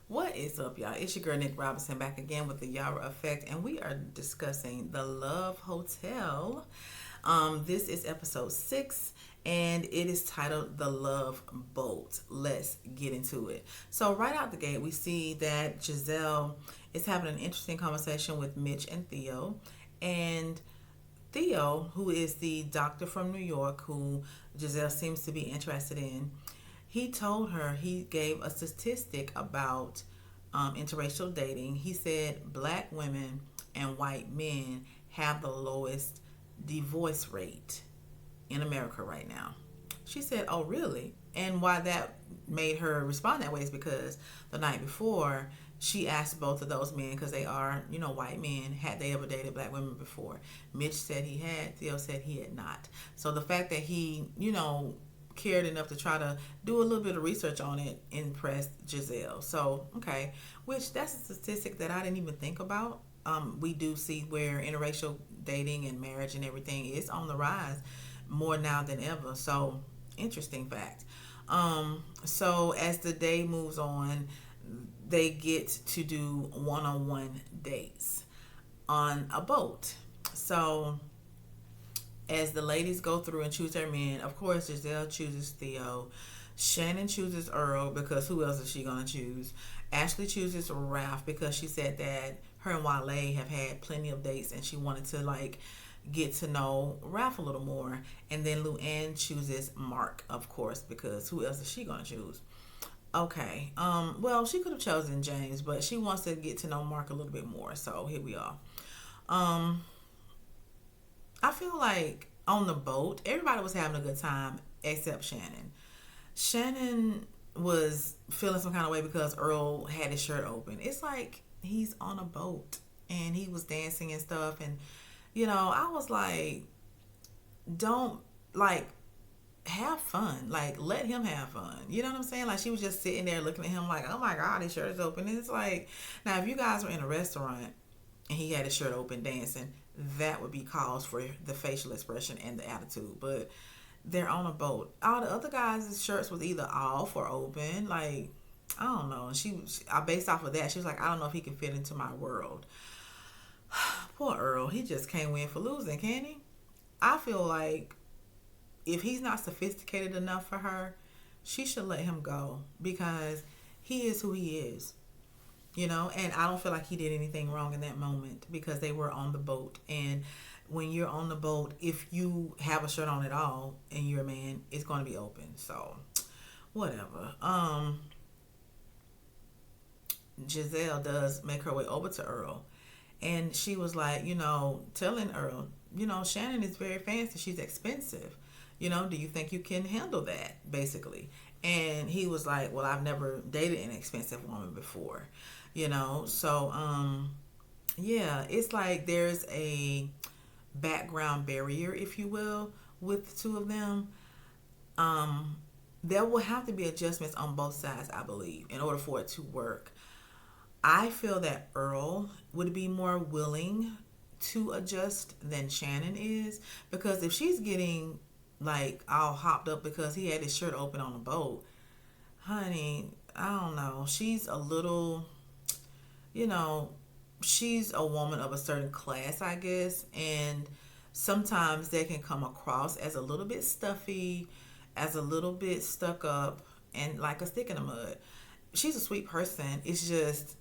What is up, y'all? It's your girl Nick Robinson back again with the Yara Effect, and we are discussing the Love Hotel. This is episode 6, and it is titled The Love Boat. Let's get into it. So, right out the gate, we see that Gizelle is having an interesting conversation with Mitch and Theo, and Theo, who is the doctor from New York, who Gizelle seems to be interested in, he told her, he gave a statistic about interracial dating. He said black women and white men have the lowest divorce rate in America right now. She said, "Oh, really?" And why that made her respond that way is because the night before, she asked both of those men, because they are, white men, had they ever dated black women before. Mitch said he had, Theo said he had not. So the fact that he, cared enough to try to do a little bit of research on it impressed Gizelle. So, okay, which that's a statistic that I didn't even think about. We do see where interracial dating and marriage and everything is on the rise more now than ever. So, interesting fact. So as the day moves on, they get to do one-on-one dates on a boat. So as the ladies go through and choose their men, of course, Gizelle chooses Theo. Shannon chooses Earl because who else is she going to choose? Ashely chooses Ralph because she said that her and Wale have had plenty of dates and she wanted to, get to know Ralph a little more. And then Luann chooses Mark, of course, because who else is she going to choose? Okay. Well, she could have chosen James, but she wants to get to know Mark a little bit more. So here we are. Um, I feel like on the boat, everybody was having a good time except Shannon. Shannon was feeling some kind of way because Earl had his shirt open. It's like he's on a boat and he was dancing and stuff. And, I was like, don't, have fun. Let him have fun. You know what I'm saying? Like, she was just sitting there looking at him like, oh my God, his shirt is open. And it's like, now, if you guys were in a restaurant and he had his shirt open dancing, that would be cause for the facial expression and the attitude. But they're on a boat. All the other guys' shirts was either off or open. Like, I don't know. And I based off of that, she was like, I don't know if he can fit into my world. Poor Earl. He just can't win for losing, can he? I feel like if he's not sophisticated enough for her, she should let him go because he is who he is. And I don't feel like he did anything wrong in that moment because they were on the boat. And when you're on the boat, if you have a shirt on at all and you're a man, it's going to be open. So, whatever. Gizelle does make her way over to Earl. And she was like, telling Earl, Shannon is very fancy. She's expensive. Do you think you can handle that, basically? And he was like, well, I've never dated an expensive woman before. So yeah, it's like there's a background barrier, if you will, with the two of them. There will have to be adjustments on both sides, I believe, in order for it to work. I feel that Earl would be more willing to adjust than Shannon is, because if she's getting all hopped up because he had his shirt open on the boat, honey, I don't know. She's a little, you know, she's a woman of a certain class, I guess, and sometimes they can come across as a little bit stuffy, as a little bit stuck up, and like a stick in the mud. She's a sweet person. It's just,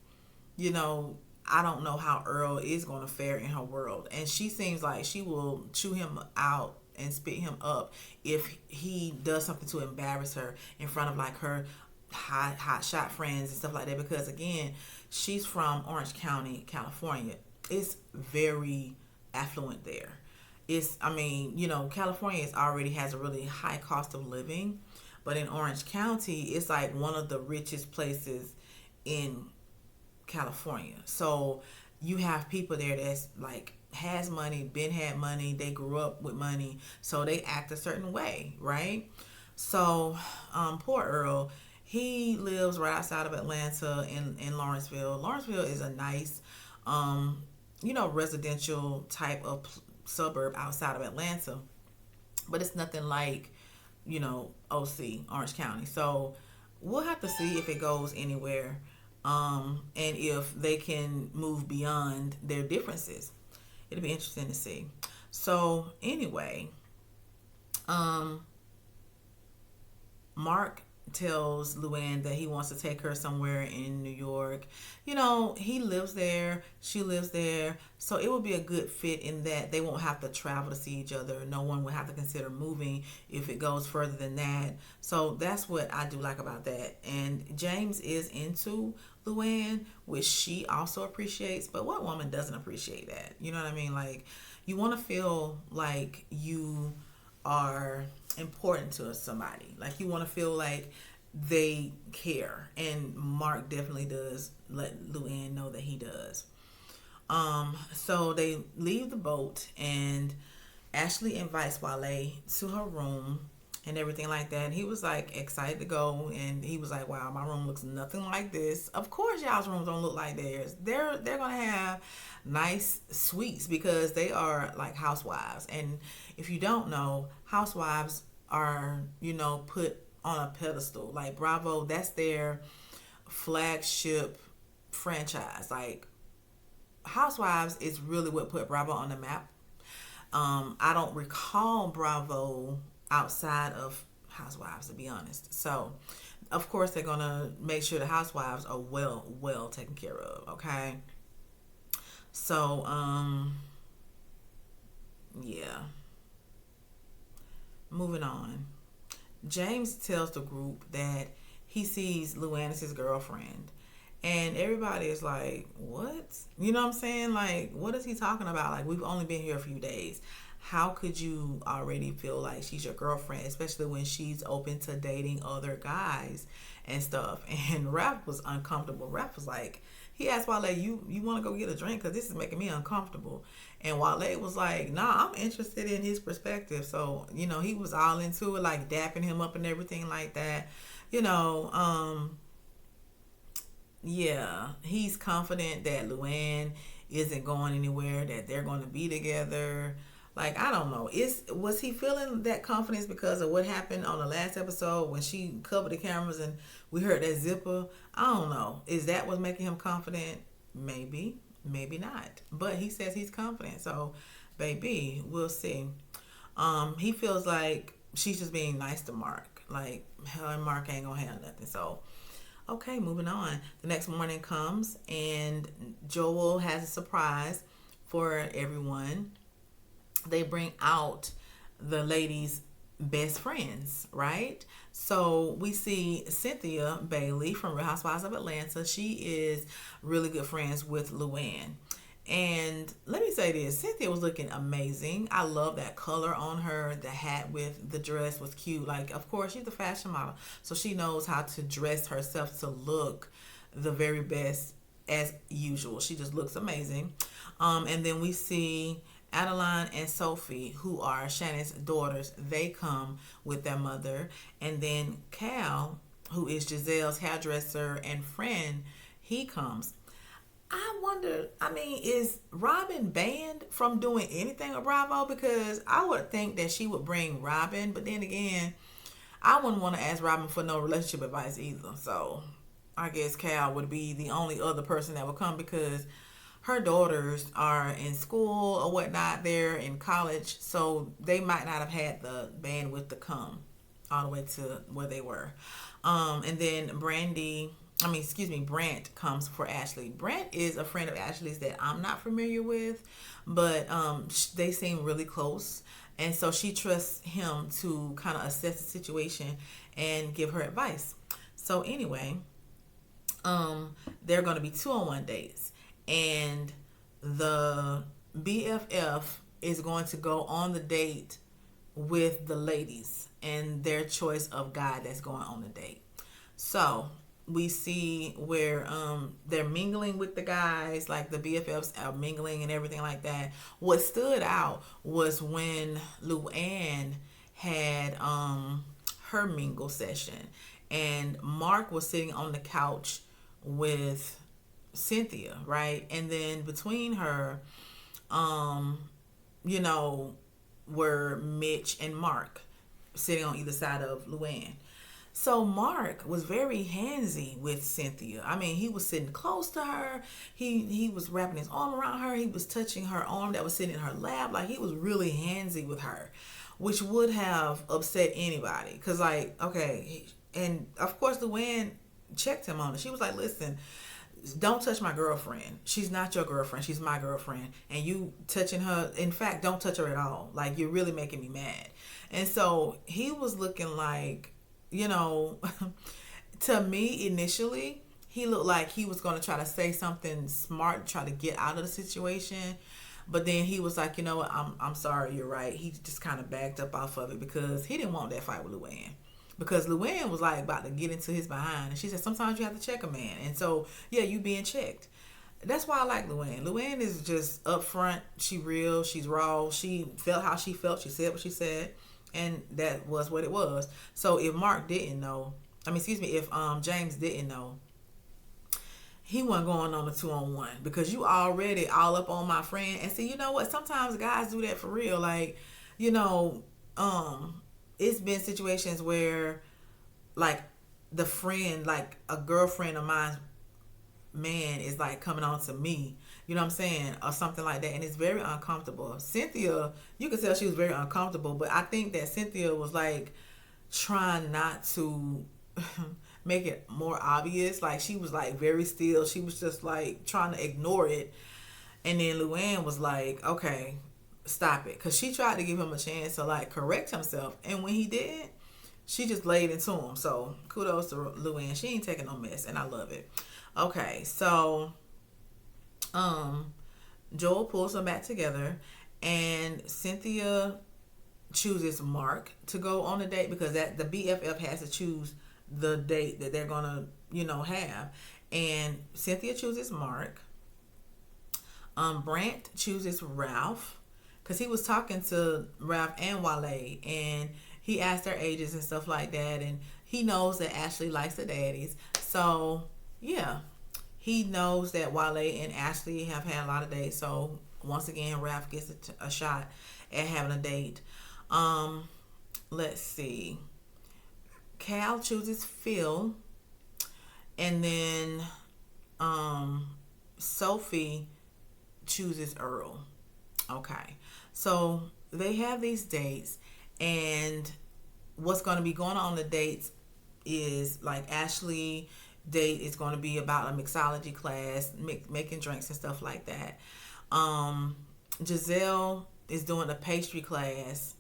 I don't know how Earl is going to fare in her world. And she seems like she will chew him out and spit him up if he does something to embarrass her in front of her hot shot friends and stuff like that, because again, she's from Orange County, California. It's very affluent there. California already has a really high cost of living, but in Orange County, it's like one of the richest places in California. So you have people there that's has money, had money, they grew up with money, so they act a certain way, right? So, poor Earl, he lives right outside of Atlanta in Lawrenceville. Lawrenceville is a nice, residential type of suburb outside of Atlanta, but it's nothing like, OC, Orange County. So we'll have to see if it goes anywhere. and if they can move beyond their differences. It'll be interesting to see. So anyway, um, Mark tells Luann that he wants to take her somewhere in New York. You know, he lives there, she lives there, so it would be a good fit in that they won't have to travel to see each other. No one would have to consider moving if it goes further than that. So that's what I do like about that. And James is into Luann, which she also appreciates, but what woman doesn't appreciate that? You know what I mean? Like, you want to feel like you are important to somebody. Like, you want to feel like they care, and Mark definitely does let Luann know that he does. So they leave the boat, and Ashely invites Wale to her room and everything like that. And he was like excited to go, and he was like, "Wow, my room looks nothing like this. Of course, y'all's rooms don't look like theirs. They're gonna have nice suites because they are like housewives. And if you don't know, housewives are put on a pedestal. Like Bravo, that's their flagship franchise. Like Housewives is really what put Bravo on the map. I don't recall Bravo outside of Housewives, to be honest. So, of course, they're gonna make sure the Housewives are well taken care of. Okay. So, yeah. Moving on. James tells the group that he sees Luann as his girlfriend. And everybody is like, what? You know what I'm saying? Like, what is he talking about? Like, we've only been here a few days. How could you already feel like she's your girlfriend, especially when she's open to dating other guys and stuff? And Raph was uncomfortable. Raph was like, he asked Wale, you want to go get a drink? Because this is making me uncomfortable. And Wale was like, nah, I'm interested in his perspective. So, he was all into it, like dapping him up and everything like that. You know, yeah, he's confident that Luann isn't going anywhere, that they're going to be together. Like, I don't know. Was he feeling that confidence because of what happened on the last episode when she covered the cameras and we heard that zipper? I don't know. Is that what's making him confident? Maybe, maybe not. But he says he's confident. So, baby, we'll see. He feels like she's just being nice to Mark. Like, her and Mark ain't gonna have nothing. So, okay, moving on. The next morning comes and Joel has a surprise for everyone. They bring out the ladies' best friends, right? So we see Cynthia Bailey from Real Housewives of Atlanta. She is really good friends with Luann. And let me say this, Cynthia was looking amazing. I love that color on her. The hat with the dress was cute. Like, of course, she's a fashion model, so she knows how to dress herself to look the very best as usual. She just looks amazing. And then we see Adeline and Sophie, who are Shannon's daughters. They come with their mother. And then Cal, who is Gizelle's hairdresser and friend, he comes. I wonder, is Robin banned from doing anything with Bravo? Because I would think that she would bring Robin, but then again, I wouldn't want to ask Robin for no relationship advice either. So I guess Cal would be the only other person that would come because her daughters are in school or whatnot. They're in college, so they might not have had the bandwidth to come all the way to where they were. And then Brant comes for Ashely. Brant is a friend of Ashley's that I'm not familiar with, but they seem really close. And so she trusts him to kind of assess the situation and give her advice. So anyway, they're going to be 2-on-1 dates. And the BFF is going to go on the date with the ladies and their choice of guy that's going on the date. So we see where they're mingling with the guys, like the BFFs are mingling and everything like that. What stood out was when Luann had her mingle session, and Mark was sitting on the couch with Cynthia, right? And then between her, were Mitch and Mark sitting on either side of Luann. So Mark was very handsy with Cynthia. I mean, he was sitting close to her. He was wrapping his arm around her. He was touching her arm that was sitting in her lap. Like, he was really handsy with her, which would have upset anybody. Cause like, okay, and of course Luann checked him on it. She was like, "Listen, don't touch my girlfriend. She's not your girlfriend. She's my girlfriend. And you touching her, in fact, don't touch her at all. Like, you're really making me mad." And so he was looking like, you know, to me initially, he looked like he was going to try to say something smart, try to get out of the situation. But then he was like, "You know what, I'm sorry, you're right." He just kind of backed up off of it because he didn't want that fight with Luann. Because Luann was like about to get into his behind. And she said, "Sometimes you have to check a man." And so, yeah, you being checked. That's why I like Luann. Luann is just upfront. She real. She's raw. She felt how she felt. She said what she said. And that was what it was. So if Mark didn't know, if James didn't know, he wasn't going on a 2-on-1 because you already all up on my friend. And see, you know what? Sometimes guys do that for real. Like, you know, it's been situations where, like, the friend, like a girlfriend of mine, man, is like coming on to me, you know what I'm saying, or something like that, and it's very uncomfortable. Cynthia, you could tell she was very uncomfortable, but I think that Cynthia was like trying not to make it more obvious. Like, she was like very still. She was just like trying to ignore it. And then Luann was like, "Okay, stop it," because she tried to give him a chance to like correct himself, and when he did, she just laid into him. So kudos to Luann. She ain't taking no mess, and I love it. Okay, so Joel pulls them back together, and Cynthia chooses Mark to go on a date because that the BFF has to choose the date that they're gonna, have. And Cynthia chooses Mark. Brant chooses Ralph because he was talking to Ralph and Wale, and he asked their ages and stuff like that, and he knows that Ashely likes the daddies. So yeah, he knows that Wale and Ashely have had a lot of dates. So once again, Ralph gets a shot at having a date. Let's see. Cal chooses Phil, and then Sophie chooses Earl. Okay, so they have these dates, and what's going to be going on the dates is like Ashely date is going to be about a mixology class, making drinks and stuff like that. Gizelle is doing a pastry class.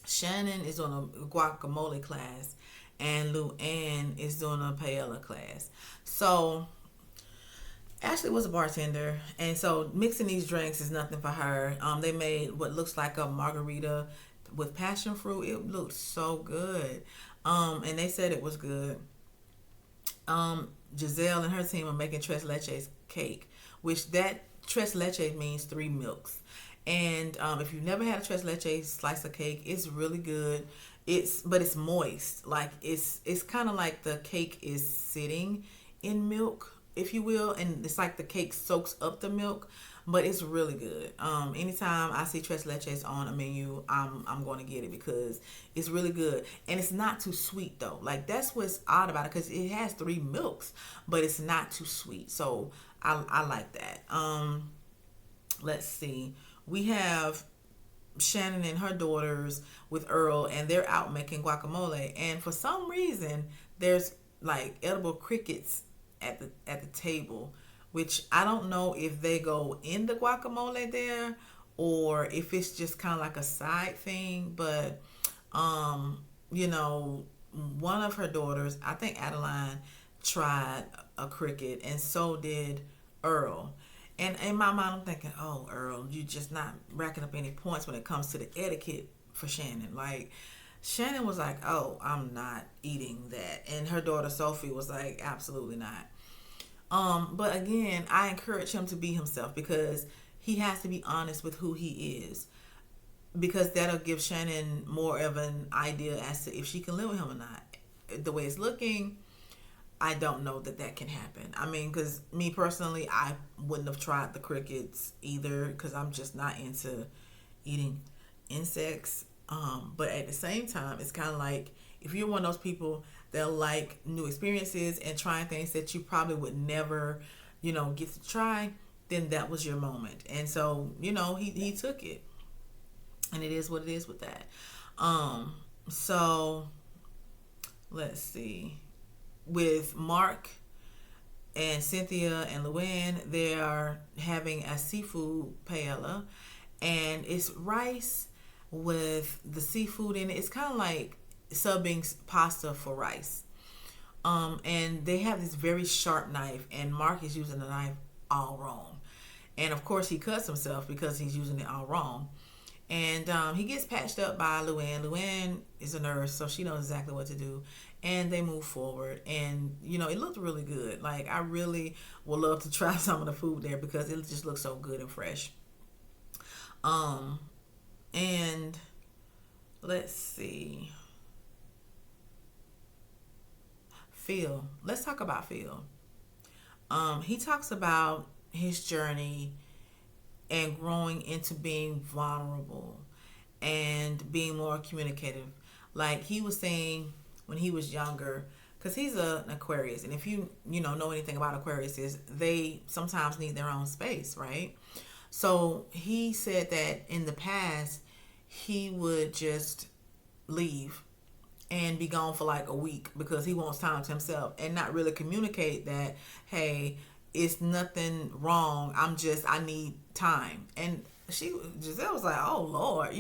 Shannon is doing a guacamole class, and Luann is doing a paella class. So Ashely was a bartender, and so mixing these drinks is nothing for her. They made what looks like a margarita with passion fruit. It looked so good, and they said it was good. Gizelle and her team are making tres leches cake, which that tres leches means 3 milks. And if you've never had a tres leches slice of cake, it's really good. But it's moist. Like, it's kind of like the cake is sitting in milk, if you will, and it's like the cake soaks up the milk, but it's really good. Anytime I see tres leches on a menu, I'm going to get it because it's really good, and it's not too sweet though. Like, that's what's odd about it, because it has 3 milks, but it's not too sweet. So I like that. Let's see. We have Shannon and her daughters with Earl, and they're out making guacamole, and for some reason there's like edible crickets at the table, which I don't know if they go in the guacamole there or if it's just kind of like a side thing. But one of her daughters, I think Adeline, tried a cricket, and so did Earl. And in my mind, I'm thinking, "Oh, Earl, you just not racking up any points when it comes to the etiquette for Shannon." Like, Shannon was like, "Oh, I'm not eating that," and her daughter Sophie was like, "Absolutely not." But again, I encourage him to be himself, because he has to be honest with who he is, because that'll give Shannon more of an idea as to if she can live with him or not. The way it's looking, I don't know that can happen. I mean, because me personally, I wouldn't have tried the crickets either, because I'm just not into eating insects. But at the same time, it's kind of like, if you're one of those people that like new experiences and trying things that you probably would never, get to try, then that was your moment. And so, he took it. And it is what it is with that. So let's see. With Mark and Cynthia and Luann, they are having a seafood paella, and it's rice with the seafood in it. It's kind of like subbing pasta for rice. And they have this very sharp knife, and Mark is using the knife all wrong. And of course, he cuts himself because he's using it all wrong. And he gets patched up by Luann. Luann is a nurse, so she knows exactly what to do. And they move forward. And, it looked really good. Like, I really would love to try some of the food there because it just looks so good and fresh. And let's see. Phil. Let's talk about Phil. He talks about his journey and growing into being vulnerable and being more communicative. Like he was saying when he was younger, because he's an Aquarius, and if you know anything about Aquarius, is they sometimes need their own space, right? So he said that in the past he would just leave and be gone for like a week because he wants time to himself and not really communicate that, hey, it's nothing wrong. I need time. And Gizelle was like, oh Lord,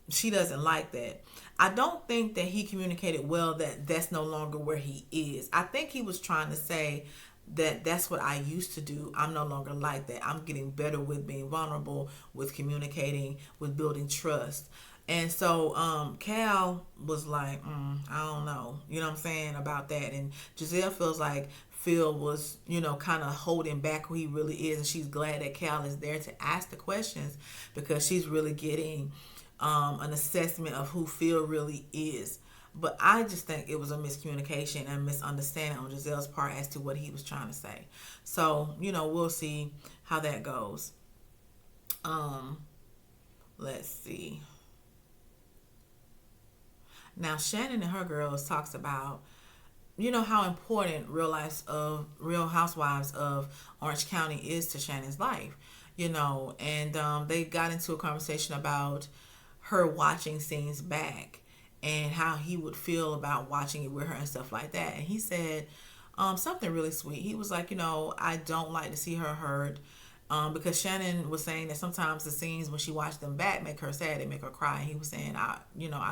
she doesn't like that. I don't think that he communicated well that that's no longer where he is. I think he was trying to say that that's what I used to do. I'm no longer like that. I'm getting better with being vulnerable, with communicating, with building trust. And so Cal was like, I don't know, you know what I'm saying, about that. And Gizelle feels like Phil was, kind of holding back who he really is. And she's glad that Cal is there to ask the questions because she's really getting an assessment of who Phil really is. But I just think it was a miscommunication and misunderstanding on Gizelle's part as to what he was trying to say. So, we'll see how that goes. Let's see. Now, Shannon and her girls talks about, how important Real Housewives of Orange County is to Shannon's life, and they got into a conversation about her watching scenes back and how he would feel about watching it with her and stuff like that. And he said something really sweet. He was like, I don't like to see her hurt. Because Shannon was saying that sometimes the scenes when she watched them back make her sad, they make her cry. And he was saying, I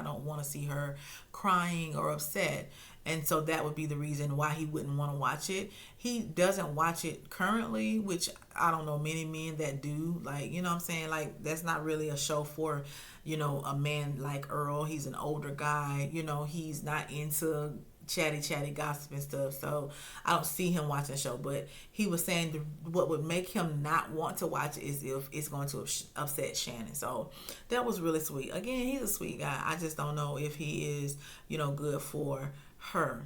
don't want to see her crying or upset. And so that would be the reason why he wouldn't want to watch it. He doesn't watch it currently, which I don't know many men that do. Like, you know what I'm saying? Like, that's not really a show for, a man like Earl. He's an older guy. He's not into chatty gossip and stuff, so I don't see him watching the show. But he was saying what would make him not want to watch it is if it's going to upset Shannon. So that was really sweet. Again, he's a sweet guy. I just don't know if he is good for her.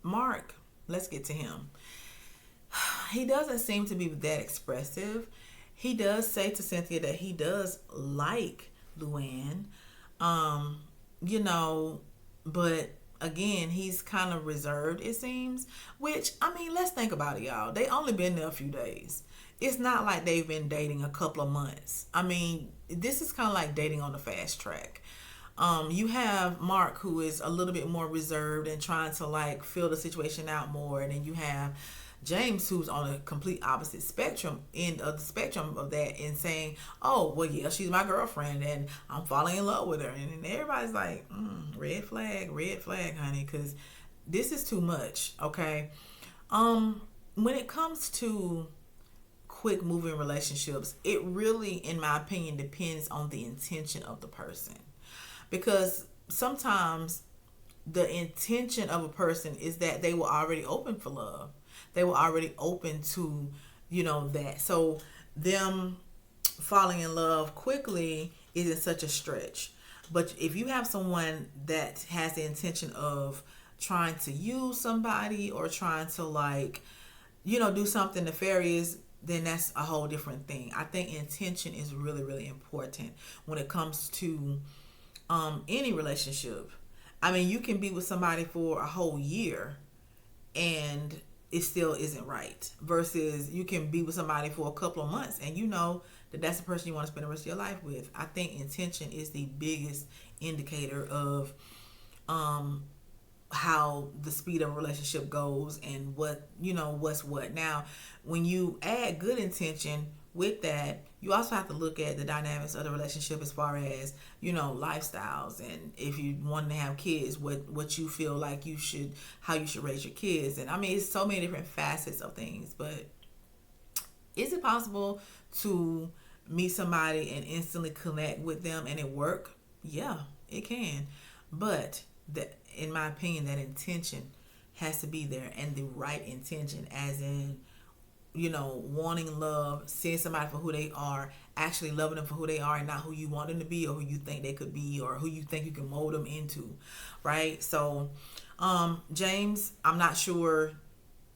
Mark, let's get to him. He doesn't seem to be that expressive. He does say to Cynthia that he does like Luann, but again, he's kind of reserved, it seems, which, let's think about it, y'all. They only been there a few days. It's not like they've been dating a couple of months. This is kind of like dating on the fast track. You have Mark, who is a little bit more reserved and trying to feel the situation out more, and then you have James, who's on a complete opposite end of the spectrum of that, and saying, oh, well, yeah, she's my girlfriend and I'm falling in love with her. And then everybody's like, red flag, honey, because this is too much, okay? When it comes to quick moving relationships, it really, in my opinion, depends on the intention of the person. Because sometimes the intention of a person is that they were already open for love. They were already open to, that. So them falling in love quickly isn't such a stretch. But if you have someone that has the intention of trying to use somebody or trying to do something nefarious, then that's a whole different thing. I think intention is really, really important when it comes to any relationship. I mean, you can be with somebody for a whole year and it still isn't right. Versus you can be with somebody for a couple of months and you know that that's the person you want to spend the rest of your life with. I think intention is the biggest indicator of how the speed of a relationship goes and what what's what. Now when you add good intention with that, you also have to look at the dynamics of the relationship as far as lifestyles, and if you want to have kids, what you feel like you should, how you should raise your kids. And I mean, it's so many different facets of things. But is it possible to meet somebody and instantly connect with them and it work? Yeah, it can. But that, in my opinion, that intention has to be there, and the right intention, as in wanting love, seeing somebody for who they are, actually loving them for who they are, and not who you want them to be or who you think they could be or who you think you can mold them into, right? So James, I'm not sure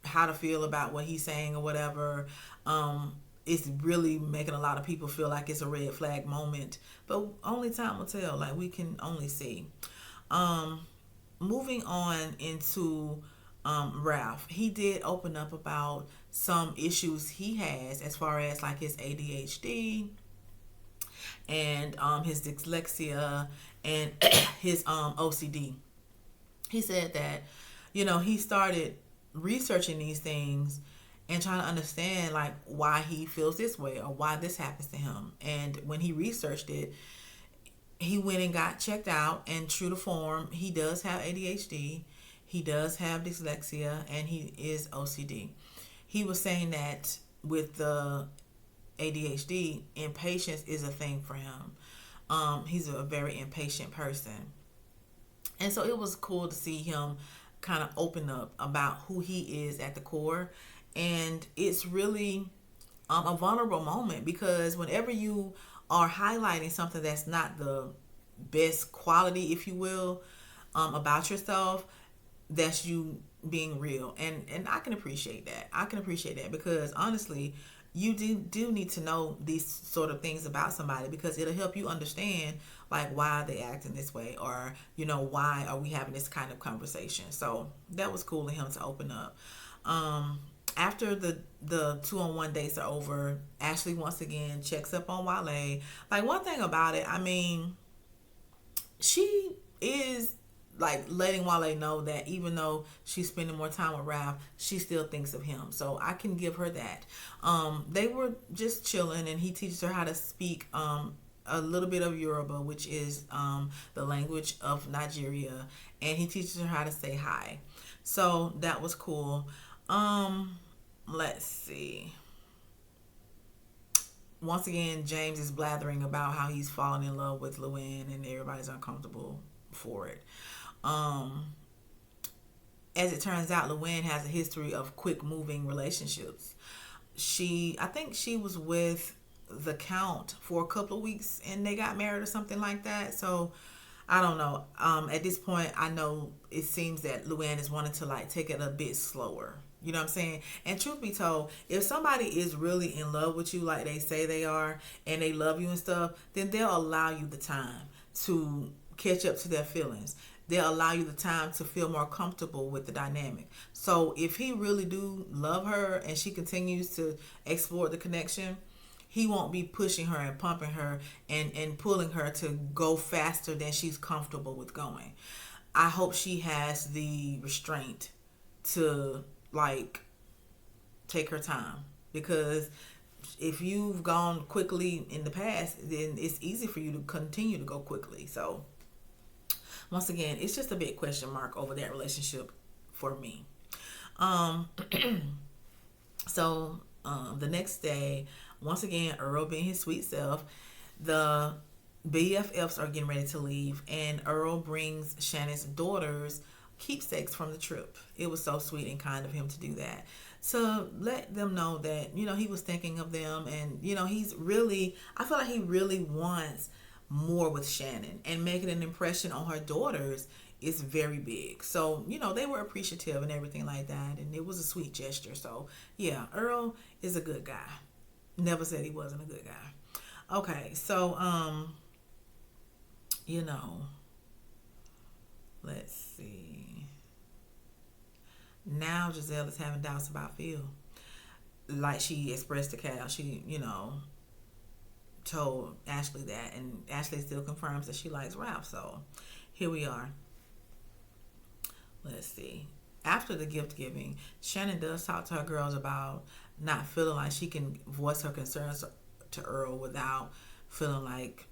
how to feel about what he's saying or whatever. It's really making a lot of people feel like it's a red flag moment, but only time will tell. Like, we can only see. Moving on into Ralph, he did open up about some issues he has as far as like his ADHD and his dyslexia and his OCD. He said that he started researching these things and trying to understand like why he feels this way or why this happens to him. And when he researched it, he went and got checked out, and true to form, he does have ADHD, he does have dyslexia, and he is OCD. He was saying that with the ADHD, impatience is a thing for him. He's a very impatient person. And so it was cool to see him kind of open up about who he is at the core. And it's really a vulnerable moment, because whenever you are highlighting something that's not the best quality, if you will, about yourself, that's you being real. And I can appreciate that. I can appreciate that, because honestly, you do need to know these sort of things about somebody, because it'll help you understand like why they acting this way, or why are we having this kind of conversation. So that was cool of him to open up. After the 2-on-1 dates are over, Ashely once again checks up on Wale. Like, one thing about it, I mean, she is like letting Wale know that even though she's spending more time with Ralph, she still thinks of him. So I can give her that. They were just chilling, and he teaches her how to speak a little bit of Yoruba, which is the language of Nigeria, and he teaches her how to say hi. So that was cool. Let's see. Once again, James is blathering about how he's fallen in love with Luann, and everybody's uncomfortable for it. As it turns out, Luann has a history of quick moving relationships. I think she was with the Count for a couple of weeks and they got married or something like that. So I don't know. At this point, I know it seems that Luann is wanting to like take it a bit slower. You know what I'm saying? And truth be told, if somebody is really in love with you like they say they are, and they love you and stuff, then they'll allow you the time to catch up to their feelings. They'll allow you the time to feel more comfortable with the dynamic. So if he really do love her and she continues to explore the connection, he won't be pushing her and pumping her and pulling her to go faster than she's comfortable with going. I hope she has the restraint to like take her time, because if you've gone quickly in the past, then it's easy for you to continue to go quickly. So once again, it's just a big question mark over that relationship for me. So the next day, once again, Earl being his sweet self, the BFFs are getting ready to leave, and Earl brings Shannon's daughters keepsakes from the trip. It was so sweet and kind of him to do that, to let them know that he was thinking of them, and he's really, I feel like he really wants more with Shannon, and making an impression on her daughters is very big. So they were appreciative and everything like that, and it was a sweet gesture. So yeah, Earl is a good guy. Never said he wasn't a good guy. Okay, so you know, let's see. Now Gizelle is having doubts about Phil. Like she expressed to Cal, she, told Ashely that, and Ashely still confirms that she likes Ralph. So here we are. Let's see. After the gift giving, Shannon does talk to her girls about not feeling like she can voice her concerns to Earl without feeling like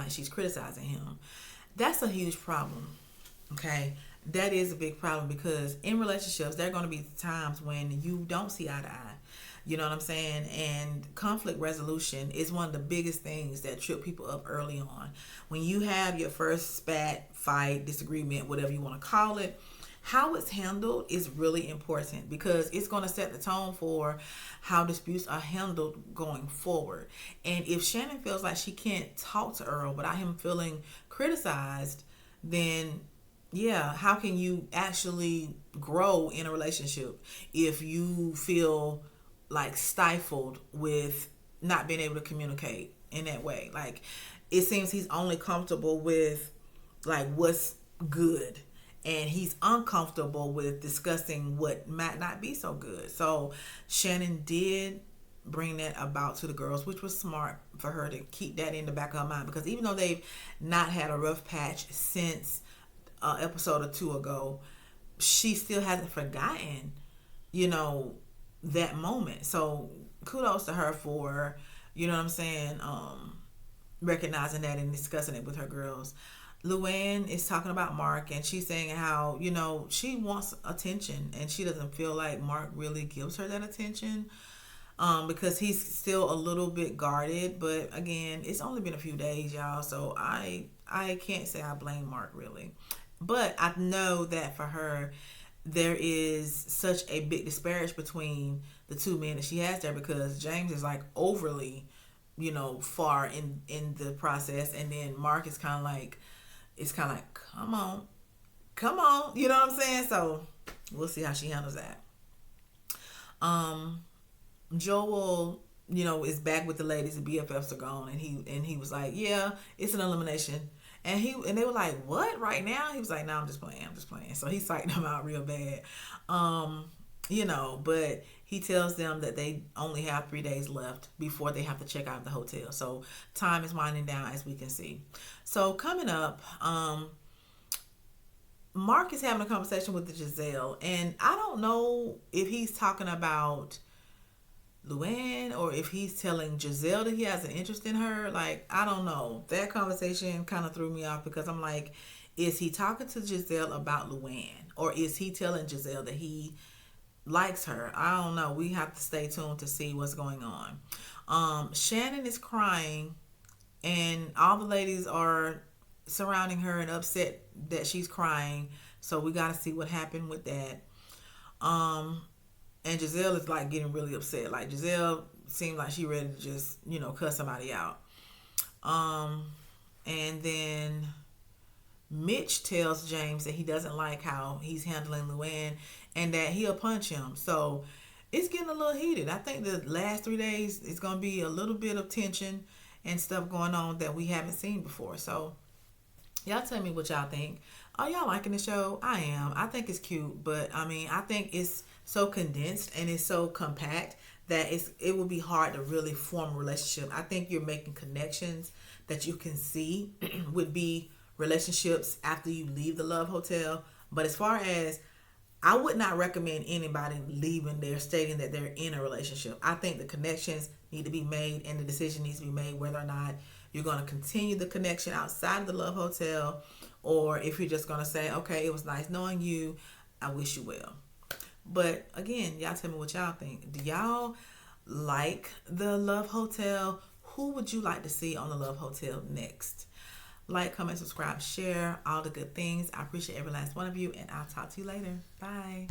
she's criticizing him. That's a huge problem. Okay, that is a big problem because in relationships there are going to be times when you don't see eye to eye. You know what I'm saying? And conflict resolution is one of the biggest things that trip people up early on. When you have your first spat, fight, disagreement, whatever you want to call it, how it's handled is really important because it's going to set the tone for how disputes are handled going forward. And if Shannon feels like she can't talk to Earl without him feeling criticized, then yeah, how can you actually grow in a relationship if you feel like stifled with not being able to communicate in that way? Like, it seems he's only comfortable with like what's good, and he's uncomfortable with discussing what might not be so good. So Shannon did bring that about to the girls, which was smart for her to keep that in the back of her mind, because even though they've not had a rough patch since episode or two ago, she still hasn't forgotten, that moment. So kudos to her for, you know what I'm saying, recognizing that and discussing it with her girls. Luann is talking about Mark, and she's saying how, she wants attention and she doesn't feel like Mark really gives her that attention, because he's still a little bit guarded. But again, it's only been a few days, y'all, so I can't say I blame Mark really. But I know that for her, there is such a big disparage between the two men that she has there, because James is like overly, far in the process, and then Mark is kind of like, come on, you know what I'm saying? So we'll see how she handles that. Joel, is back with the ladies. The BFFs are gone, and he was like, yeah, it's an elimination. And they were like, what, right now? He was like, no, I'm just playing. So he psyched them out real bad. But he tells them that they only have 3 days left before they have to check out the hotel. So time is winding down, as we can see. So coming up, Mark is having a conversation with Gizelle, and I don't know if he's talking about Luann or if he's telling Gizelle that he has an interest in her. Like, I don't know. That conversation kind of threw me off, because I'm like, is he talking to Gizelle about Luann, or is he telling Gizelle that he likes her? I don't know. We have to stay tuned to see what's going on. Shannon is crying, and all the ladies are surrounding her and upset that she's crying. So we got to see what happened with that. And Gizelle is like getting really upset. Like, Gizelle seemed like she ready to just, cuss somebody out. And then Mitch tells James that he doesn't like how he's handling Luann and that he'll punch him. So it's getting a little heated. I think the last 3 days is going to be a little bit of tension and stuff going on that we haven't seen before. So y'all tell me what y'all think. Are y'all liking the show? I am. I think it's cute, but I think it's so condensed and it's so compact that it will be hard to really form a relationship. I think you're making connections that you can see would be relationships after you leave the Love Hotel. But as far as, I would not recommend anybody leaving there stating that they're in a relationship. I think the connections need to be made, and the decision needs to be made whether or not you're going to continue the connection outside of the Love Hotel, or if you're just going to say, okay, it was nice knowing you, I wish you well. But again, y'all tell me what y'all think. Do y'all like the Love Hotel? Who would you like to see on the Love Hotel next? Like, comment, subscribe, share, all the good things. I appreciate every last one of you, and I'll talk to you later. Bye.